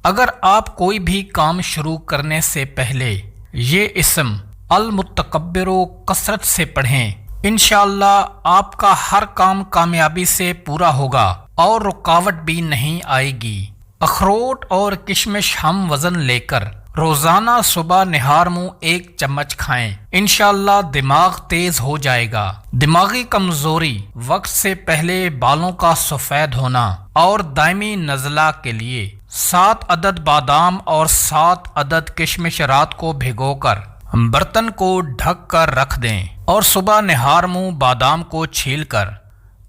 اگر آپ کوئی بھی کام شروع کرنے سے پہلے یہ اسم المتکبر کثرت سے پڑھیں، انشاءاللہ آپ کا ہر کام کامیابی سے پورا ہوگا اور رکاوٹ بھی نہیں آئے گی۔ اخروٹ اور کشمش ہم وزن لے کر روزانہ صبح نہار منہ 1 چمچ کھائیں، انشاءاللہ دماغ تیز ہو جائے گا۔ دماغی کمزوری، وقت سے پہلے بالوں کا سفید ہونا اور دائمی نزلہ کے لیے 7 عدد بادام اور 7 عدد کشمش رات کو بھگو کر برتن کو ڈھک کر رکھ دیں اور صبح نہار منہ بادام کو چھیل کر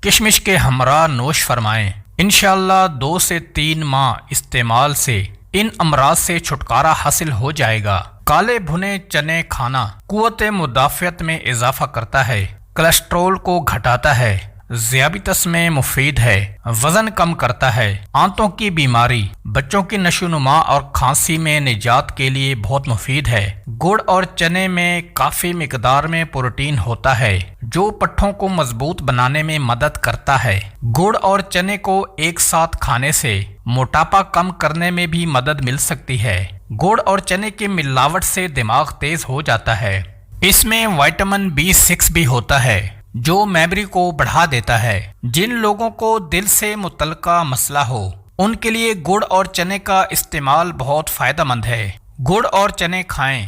کشمش کے ہمراہ نوش فرمائیں۔ انشاءاللہ 2 سے 3 ماہ استعمال سے ان امراض سے چھٹکارا حاصل ہو جائے گا۔ کالے بھنے چنے کھانا قوت مدافعت میں اضافہ کرتا ہے، کولیسٹرول کو گھٹاتا ہے، ذیابیطس میں مفید ہے، وزن کم کرتا ہے، آنتوں کی بیماری، بچوں کی نشو و نما اور کھانسی میں نجات کے لیے بہت مفید ہے۔ گڑ اور چنے میں کافی مقدار میں پروٹین ہوتا ہے جو پٹھوں کو مضبوط بنانے میں مدد کرتا ہے۔ گڑ اور چنے کو ایک ساتھ کھانے سے موٹاپا کم کرنے میں بھی مدد مل سکتی ہے۔ گڑ اور چنے کی ملاوٹ سے دماغ تیز ہو جاتا ہے۔ اس میں وٹامن B6 بھی ہوتا ہے جو میموری کو بڑھا دیتا ہے۔ جن لوگوں کو دل سے متعلقہ مسئلہ ہو ان کے لیے گڑ اور چنے کا استعمال بہت فائدہ مند ہے۔ گڑ اور چنے کھائیں،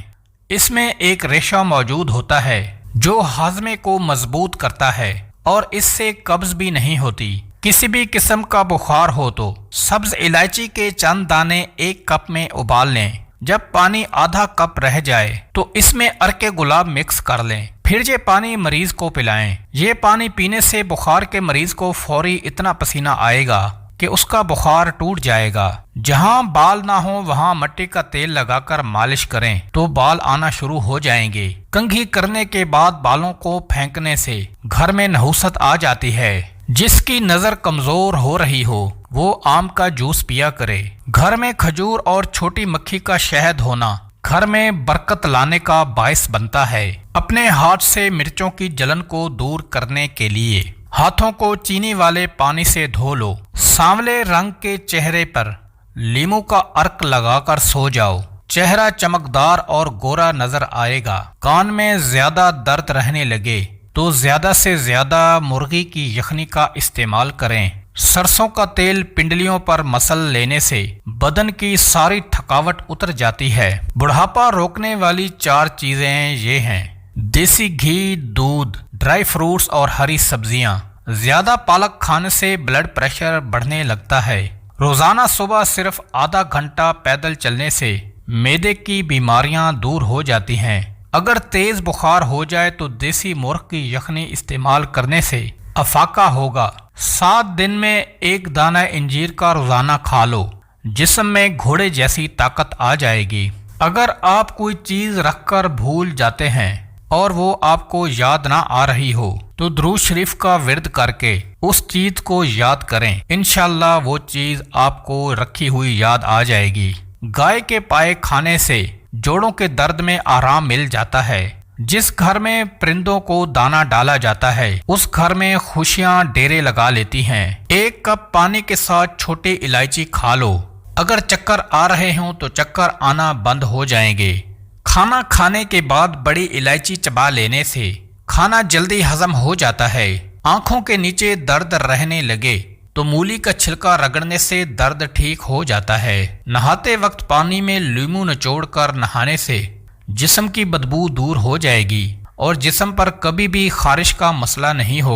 اس میں ایک ریشہ موجود ہوتا ہے جو ہاضمے کو مضبوط کرتا ہے اور اس سے قبض بھی نہیں ہوتی۔ کسی بھی قسم کا بخار ہو تو سبز الائچی کے چند دانے 1 کپ میں ابال لیں، جب پانی آدھا کپ رہ جائے تو اس میں عرق گلاب مکس کر لیں، پھر یہ پانی مریض کو پلائیں۔ یہ پانی پینے سے بخار کے مریض کو فوری اتنا پسینہ آئے گا کہ اس کا بخار ٹوٹ جائے گا۔ جہاں بال نہ ہو وہاں مٹی کا تیل لگا کر مالش کریں تو بال آنا شروع ہو جائیں گے۔ کنگھی کرنے کے بعد بالوں کو پھینکنے سے گھر میں نحوست آ جاتی ہے۔ جس کی نظر کمزور ہو رہی ہو وہ آم کا جوس پیا کرے۔ گھر میں کھجور اور چھوٹی مکھی کا شہد ہونا گھر میں برکت لانے کا باعث بنتا ہے۔ اپنے ہاتھ سے مرچوں کی جلن کو دور کرنے کے لیے ہاتھوں کو چینی والے پانی سے دھو لو۔ سانولے رنگ کے چہرے پر لیموں کا عرق لگا کر سو جاؤ، چہرہ چمکدار اور گورا نظر آئے گا۔ کان میں زیادہ درد رہنے لگے تو زیادہ سے زیادہ مرغی کی یخنی کا استعمال کریں۔ سرسوں کا تیل پنڈلیوں پر مسل لینے سے بدن کی ساری تھکاوٹ اتر جاتی ہے۔ بڑھاپا روکنے والی 4 چیزیں یہ ہیں: دیسی گھی، دودھ، ڈرائی فروٹس اور ہری سبزیاں۔ زیادہ پالک کھانے سے بلڈ پریشر بڑھنے لگتا ہے۔ روزانہ صبح صرف آدھا گھنٹہ پیدل چلنے سے معدے کی بیماریاں دور ہو جاتی ہیں۔ اگر تیز بخار ہو جائے تو دیسی مرغ کی یخنی استعمال کرنے سے افاقہ ہوگا۔ 7 دن میں 1 دانہ انجیر کا روزانہ کھا لو، جسم میں گھوڑے جیسی طاقت آ جائے گی۔ اگر آپ کوئی چیز رکھ کر بھول جاتے ہیں اور وہ آپ کو یاد نہ آ رہی ہو تو درود شریف کا ورد کر کے اس چیز کو یاد کریں، انشاءاللہ وہ چیز آپ کو رکھی ہوئی یاد آ جائے گی۔ گائے کے پائے کھانے سے جوڑوں کے درد میں آرام مل جاتا ہے۔ جس گھر میں پرندوں کو دانہ ڈالا جاتا ہے اس گھر میں خوشیاں ڈیرے لگا لیتی ہیں۔ 1 کپ پانی کے ساتھ چھوٹی الائچی کھا لو، اگر چکر آ رہے ہوں تو چکر آنا بند ہو جائیں گے۔ کھانا کھانے کے بعد بڑی الائچی چبا لینے سے کھانا جلدی ہضم ہو جاتا ہے۔ آنکھوں کے نیچے درد رہنے لگے تو مولی کا چھلکا رگڑنے سے درد ٹھیک ہو جاتا ہے۔ نہاتے وقت پانی میں لیموں نچوڑ کر نہانے سے جسم کی بدبو دور ہو جائے گی اور جسم پر کبھی بھی خارش کا مسئلہ نہیں ہوگا۔